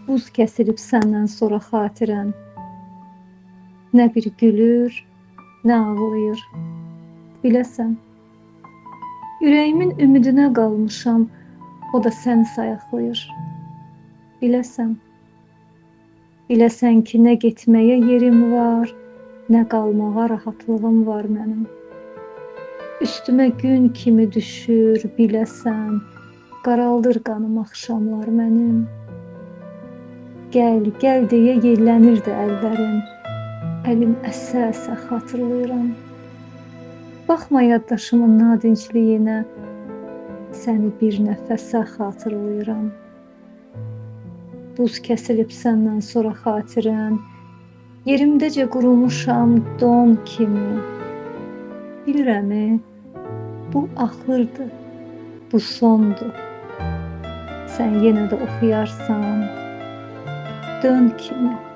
Buz kəsilib səndən sonra xatirən, nə bir gülür, nə ağlayır. Biləsən, ürəyimin ümidinə qalmışam, o da səni sayaqlayır. Biləsən ki, nə getməyə yerim var, nə qalmağa rahatlığım var mənim. Üstümə gün kimi düşür, biləsən, qaraldır qanım axşamlar mənim. Gəl, gəl deyə yellənirdi əllərim, əlim əsə-əsə xatırlayıram. Baxma yaddaşımın nadincliyinə, səni bir nəfəsə xatırlayıram. Buz kəsilib səndən sonra xatirən, yerimdəcə qurumuşam don kimi. Bilirəm, bu axırdır, bu sondur. Sən yenə də oxuyarsan, dön kimi.